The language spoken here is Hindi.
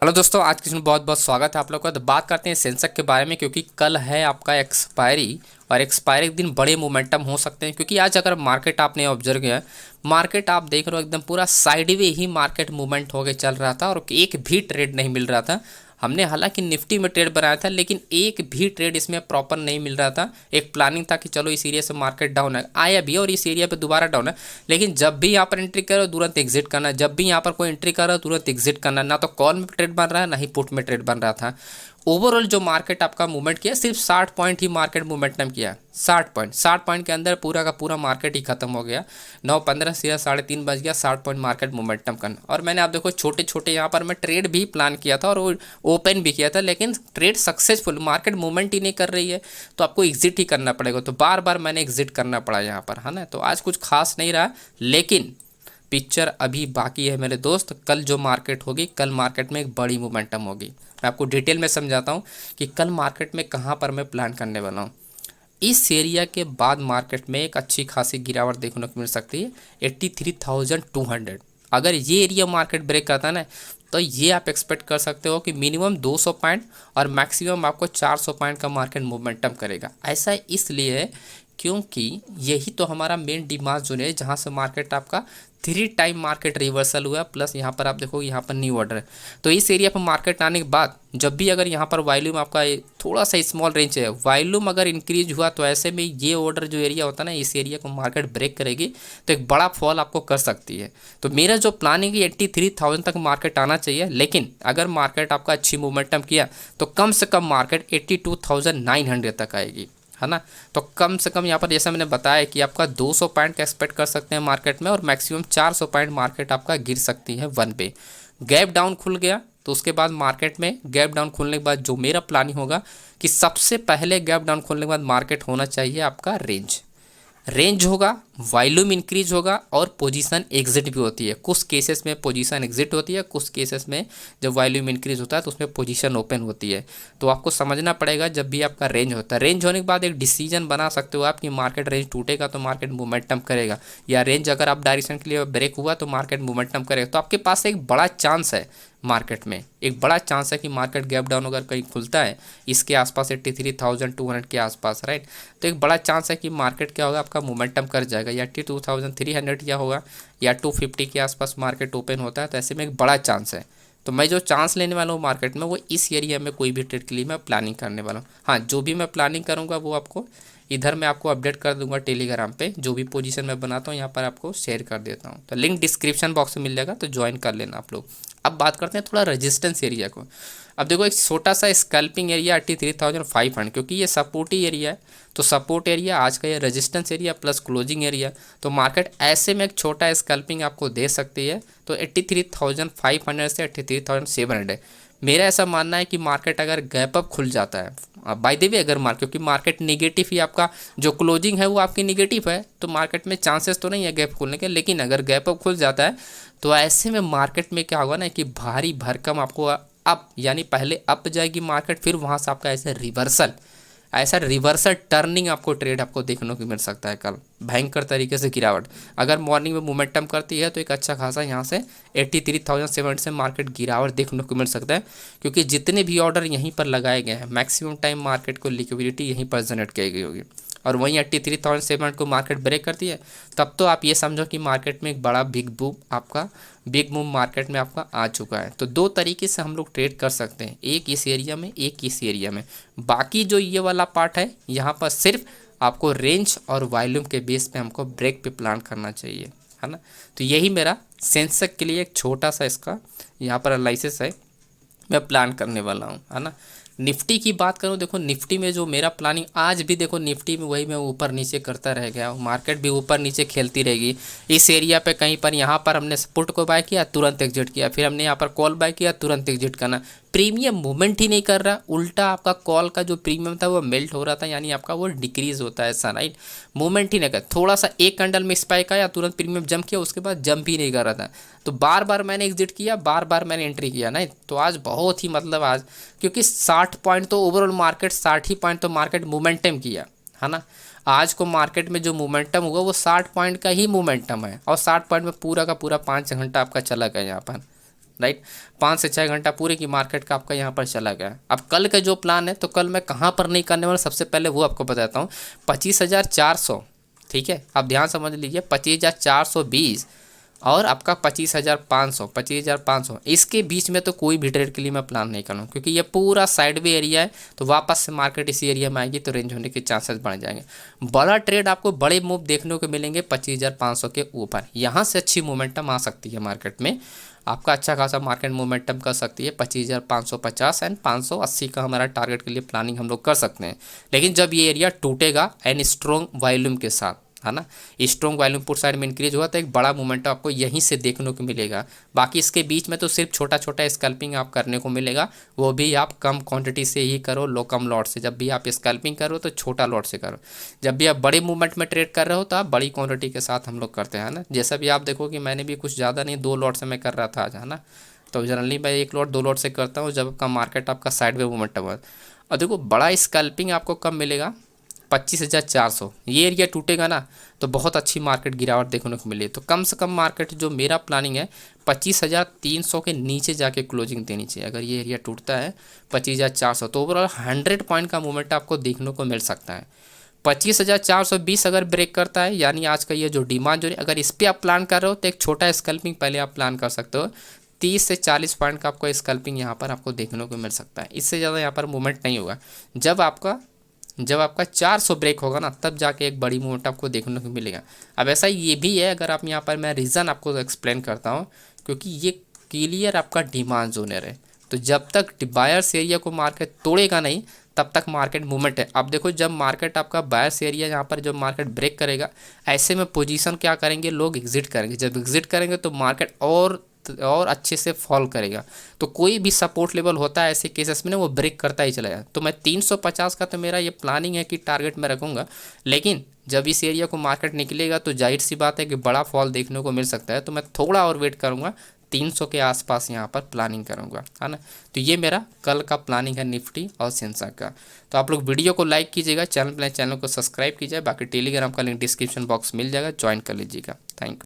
हेलो दोस्तों, आज की इसमें बहुत बहुत स्वागत है आप लोग का। तो बात करते हैं सेंसेक्स के बारे में, क्योंकि कल है आपका एक्सपायरी और एक्सपायरी के दिन बड़े मोमेंटम हो सकते हैं। क्योंकि आज अगर मार्केट आपने ऑब्जर्व किया, मार्केट आप देख रहे हो एकदम पूरा साइडवे ही मार्केट मूवमेंट होके चल रहा था और एक भी ट्रेड नहीं मिल रहा था। हमने हालांकि निफ्टी में ट्रेड बनाया था, लेकिन एक भी ट्रेड इसमें प्रॉपर नहीं मिल रहा था। एक प्लानिंग था कि चलो इस एरिया से मार्केट डाउन है, आया भी और इस एरिया पे दोबारा डाउन है, लेकिन जब भी यहाँ पर एंट्री करो तुरंत एग्जिट करना, जब भी यहाँ पर कोई एंट्री कर रहा है तुरंत एग्जिट करना। ना तो कॉल में ट्रेड बन रहा है, ना ही पुट में ट्रेड बन रहा था। ओवरऑल जो मार्केट आपका मूवमेंट किया, सिर्फ 60 पॉइंट ही मार्केट मूवमेंटम किया। 60 पॉइंट के अंदर पूरा का पूरा मार्केट ही खत्म हो गया। 9:15 सीधा 3:30 बज गया, 60 पॉइंट मार्केट मूवमेंटम करना। और मैंने आप देखो छोटे छोटे यहाँ पर मैं ट्रेड भी प्लान किया था और वो ओपन भी किया था, लेकिन ट्रेड सक्सेसफुल, मार्केट मूवमेंट ही नहीं कर रही है तो आपको एग्जिट ही करना पड़ेगा। तो बार बार मैंने एग्जिट करना पड़ा यहाँ पर, है ना। तो आज कुछ खास नहीं रहा, लेकिन पिक्चर अभी बाकी है मेरे दोस्त। कल जो मार्केट होगी, कल मार्केट में एक बड़ी मोमेंटम होगी। मैं आपको डिटेल में समझाता हूँ कि कल मार्केट में कहाँ पर मैं प्लान करने वाला हूँ। इस एरिया के बाद मार्केट में एक अच्छी खासी गिरावट देखने को मिल सकती है, 83,200। अगर ये एरिया मार्केट ब्रेक करता है ना, तो ये आप एक्सपेक्ट कर सकते हो कि मिनिमम 200 पॉइंट और मैक्सिमम आपको 400 पॉइंट का मार्केट मूवमेंटम करेगा। ऐसा इसलिए है क्योंकि यही तो हमारा मेन डिमांड जोन है, जहाँ से मार्केट आपका 3 टाइम मार्केट रिवर्सल हुआ, प्लस यहाँ पर आप देखो यहाँ पर न्यू ऑर्डर है। तो इस एरिया पर मार्केट आने के बाद जब भी अगर यहाँ पर वॉल्यूम आपका थोड़ा सा स्मॉल रेंज है, वॉल्यूम अगर इंक्रीज हुआ तो ऐसे में ये ऑर्डर जो एरिया होता है ना, इस एरिया को मार्केट ब्रेक करेगी तो एक बड़ा फॉल आपको कर सकती है। तो मेरा जो प्लानिंग है 83,000 तक मार्केट आना चाहिए, लेकिन अगर मार्केट आपका अच्छी मोमेंटम किया तो कम से कम मार्केट 82,900 तक आएगी, है ना। तो कम से कम यहाँ पर जैसा मैंने बताया कि आपका 200 पॉइंट का एक्सपेक्ट कर सकते हैं मार्केट में, और मैक्सिमम 400 पॉइंट मार्केट आपका गिर सकती है वन पे। गैप डाउन खुल गया तो उसके बाद मार्केट में गैप डाउन खुलने के बाद जो मेरा प्लानिंग होगा कि सबसे पहले गैप डाउन खुलने के बाद मार्केट होना चाहिए आपका रेंज होगा, वॉल्यूम इंक्रीज होगा और पोजीशन एग्जिट भी होती है। कुछ केसेस में पोजीशन एग्जिट होती है, कुछ केसेस में जब वॉल्यूम इंक्रीज होता है तो उसमें पोजीशन ओपन होती है। तो आपको समझना पड़ेगा जब भी आपका रेंज होता है। रेंज होने के बाद एक डिसीजन बना सकते हो आप कि मार्केट रेंज टूटेगा तो मार्केट मोमेंटम करेगा, या रेंज अगर आप डायरेक्शन के लिए ब्रेक हुआ तो मार्केट मोमेंटम करेगा। तो आपके पास एक बड़ा चांस है, मार्केट में एक बड़ा चांस है कि मार्केट गैप डाउन अगर कहीं खुलता है इसके आसपास 83,200 के आसपास, राइट। तो एक बड़ा चांस है कि मार्केट क्या होगा, आपका मोमेंटम कर जाएगा, या 82,300 या होगा, या 250 के आसपास मार्केट ओपन होता है। तो ऐसे में एक बड़ा चांस है। तो मैं जो चांस लेने वाला हूँ मार्केट में, वो इस एरिया में कोई भी ट्रेड के लिए मैं प्लानिंग करने वाला हूँ। हाँ, जो भी मैं प्लानिंग करूँगा वो आपको इधर मैं आपको अपडेट कर दूंगा टेलीग्राम पे। जो भी पोजीशन मैं बनाता हूँ यहाँ पर आपको शेयर कर देता हूँ, तो लिंक डिस्क्रिप्शन बॉक्स में मिल जाएगा, तो ज्वाइन कर लेना आप लोग। अब बात करते हैं थोड़ा रेजिस्टेंस एरिया को। अब देखो एक छोटा सा स्कैल्पिंग एरिया 83,500, क्योंकि ये सपोर्ट ही एरिया है। तो सपोर्ट एरिया आज का ये resistance area plus closing area, तो मार्केट ऐसे में एक छोटा स्कैल्पिंग आपको दे सकती है। तो 83,500 से 83,700 मेरा ऐसा मानना है कि मार्केट अगर गैप अप खुल जाता है, बाय द वे अगर मार्केट, क्योंकि मार्केट निगेटिव ही आपका जो क्लोजिंग है वो आपकी निगेटिव है, तो मार्केट में चांसेस तो नहीं है गैप खुलने के, लेकिन अगर गैप अप खुल जाता है तो ऐसे में मार्केट में क्या होगा ना कि भारी भरकम आपको अप, यानी पहले अप जाएगी मार्केट, फिर वहाँ से आपका ऐसा रिवर्सल टर्निंग आपको ट्रेड आपको देखने को मिल सकता है कल, भयंकर तरीके से गिरावट। अगर मॉर्निंग में मोमेंटम करती है तो एक अच्छा खासा यहाँ से 83,700 से मार्केट गिरावट देखने को मिल सकता है, क्योंकि जितने भी ऑर्डर यहीं पर लगाए गए हैं मैक्सिमम टाइम मार्केट को लिक्विडिटी यहीं पर जनरेट की गई होगी, और वहीं 83,700 को मार्केट ब्रेक करती है, तब तो आप ये समझो कि मार्केट में एक बड़ा बिग मूव मार्केट में आपका आ चुका है। तो दो तरीके से हम लोग ट्रेड कर सकते हैं, एक इस एरिया में, एक इस एरिया में। बाकी जो ये वाला पार्ट है यहाँ पर सिर्फ आपको रेंज और वॉल्यूम के बेस पे हमको ब्रेक पे प्लान करना चाहिए, है ना। तो यही मेरा सेंसेक्स के लिए एक छोटा सा इसका यहाँ पर एनालिसिस है, मैं प्लान करने वाला हूँ, है ना। निफ्टी की बात करूँ, देखो निफ्टी में जो मेरा प्लानिंग आज भी, देखो निफ्टी में वही मैं ऊपर नीचे करता रह गया हूँ, मार्केट भी ऊपर नीचे खेलती रहेगी। इस एरिया पे कहीं पर यहाँ पर हमने पुट को बाय किया तुरंत एग्जिट किया, फिर हमने यहाँ पर कॉल बाय किया तुरंत एग्जिट करना। प्रीमियम मूवमेंट ही नहीं कर रहा, उल्टा आपका कॉल का जो प्रीमियम था वो मेल्ट हो रहा था, यानी आपका वो डिक्रीज होता है ऐसा, राइट। मूवमेंट ही नहीं कर, थोड़ा सा एक कैंडल में स्पाइक आया तुरंत प्रीमियम जंप किया, उसके बाद जंप ही नहीं कर रहा था। तो बार बार मैंने एग्जिट किया, बार बार मैंने एंट्री किया, नहीं तो आज बहुत ही मतलब आज, क्योंकि 60 पॉइंट तो ओवरऑल मार्केट 60 ही पॉइंट तो मार्केट मोमेंटम किया, है ना। आज को मार्केट में जो मोमेंटम हुआ वो 60 पॉइंट का ही मोमेंटम है, और 60 पॉइंट में पूरा का पूरा 5 घंटा आपका चला गया यहाँ पर। राइट। 5 से 6 घंटा पूरे की मार्केट का आपका यहाँ पर चला गया। अब कल का जो प्लान है, तो कल मैं कहाँ पर नहीं करने वाला, सबसे पहले वो आपको बताता हूँ। 25,400, ठीक है, आप ध्यान समझ लीजिए, 25,420 और आपका 25,500, 25,500, इसके बीच में तो कोई भी ट्रेड के लिए मैं प्लान नहीं करूँ, क्योंकि ये पूरा साइडवे एरिया है, तो वापस से मार्केट इसी एरिया में आएगी तो रेंज होने के चांसेस बढ़ जाएंगे। बड़ा ट्रेड आपको बड़े मूव देखने को मिलेंगे 25,500 के ऊपर, यहाँ से अच्छी मोमेंटम आ सकती है मार्केट में, आपका अच्छा खासा मार्केट मोमेंटम कर सकती है। 25,550 एंड 580 का हमारा टारगेट के लिए प्लानिंग हम लोग कर सकते हैं। लेकिन जब ये एरिया टूटेगा एंड स्ट्रॉन्ग वॉल्यूम के साथ, है ना, स्ट्रॉन्ग वॉल्यूम पुट साइड में इंक्रीज हुआ, तो एक बड़ा मोमेंटम आपको यहीं से देखने को मिलेगा। बाकी इसके बीच में तो सिर्फ छोटा छोटा स्कैल्पिंग आप करने को मिलेगा, वो भी आप कम क्वांटिटी से ही करो, लो कम लॉट से। जब भी आप स्कैल्पिंग करो तो छोटा लॉट से करो, जब भी आप बड़े मूवमेंट में ट्रेड कर रहे हो तो आप बड़ी क्वांटिटी के साथ हम लोग करते हैं ना। जैसा भी आप देखो कि मैंने भी कुछ ज़्यादा नहीं, 2 लॉट से मैं कर रहा था आज, है ना। तो जनरली मैं 1 लॉट 2 लॉट से करता हूँ जब आपका मार्केट आपका साइड में मोमेंटम है। और देखो बड़ा स्कैल्पिंग आपको कब मिलेगा, 25,400, ये एरिया टूटेगा ना तो बहुत अच्छी मार्केट गिरावट देखने को मिली। तो कम से कम मार्केट जो मेरा प्लानिंग है 25,300 के नीचे जाके क्लोजिंग देनी चाहिए। अगर ये एरिया टूटता है 25,400, तो ओवरऑल 100 पॉइंट का मूवमेंट आपको देखने को मिल सकता है। 25,420 अगर ब्रेक करता है, यानी आज का ये जो डिमांड जो है, अगर इस पर आप प्लान कर रहे हो तो एक छोटा स्कैल्पिंग पहले आप प्लान कर सकते हो। 30 से 40 पॉइंट का आपको स्कैल्पिंग यहाँ पर आपको देखने को मिल सकता है, इससे ज़्यादा यहाँ पर मूवमेंट नहीं होगा। जब आपका 400 ब्रेक होगा ना, तब जाके एक बड़ी मूवमेंट आपको देखने को मिलेगा। अब ऐसा ये भी है, अगर आप यहाँ पर, मैं रीज़न आपको एक्सप्लेन करता हूँ, क्योंकि ये क्लियर आपका डिमांड जोनर है, तो जब तक बायर्स एरिया को मार्केट तोड़ेगा नहीं तब तक मार्केट मूवमेंट है। अब देखो जब मार्केट आपका बायर्स एरिया यहाँ पर जब मार्केट ब्रेक करेगा, ऐसे में पोजीशन क्या करेंगे, लोग एग्जिट करेंगे। जब एग्जिट करेंगे तो मार्केट और अच्छे से फॉल करेगा। तो कोई भी सपोर्ट लेवल होता है ऐसे केसेस में ना, वो ब्रेक करता ही चला जाए। तो मैं 350 का तो मेरा ये प्लानिंग है कि टारगेट में रखूँगा, लेकिन जब इस एरिया को मार्केट निकलेगा तो जाहिर सी बात है कि बड़ा फॉल देखने को मिल सकता है। तो मैं थोड़ा और वेट करूँगा, 300 के आसपास यहाँ पर प्लानिंग करूँगा, है ना। तो ये मेरा कल का प्लानिंग है निफ्टी और सेंसेक्स का। तो आप लोग वीडियो को लाइक कीजिएगा, चैनल को सब्सक्राइब कीजिए, बाकी टेलीग्राम का लिंक डिस्क्रिप्शन बॉक्स मिल जाएगा, ज्वाइन कर लीजिएगा। Thank you.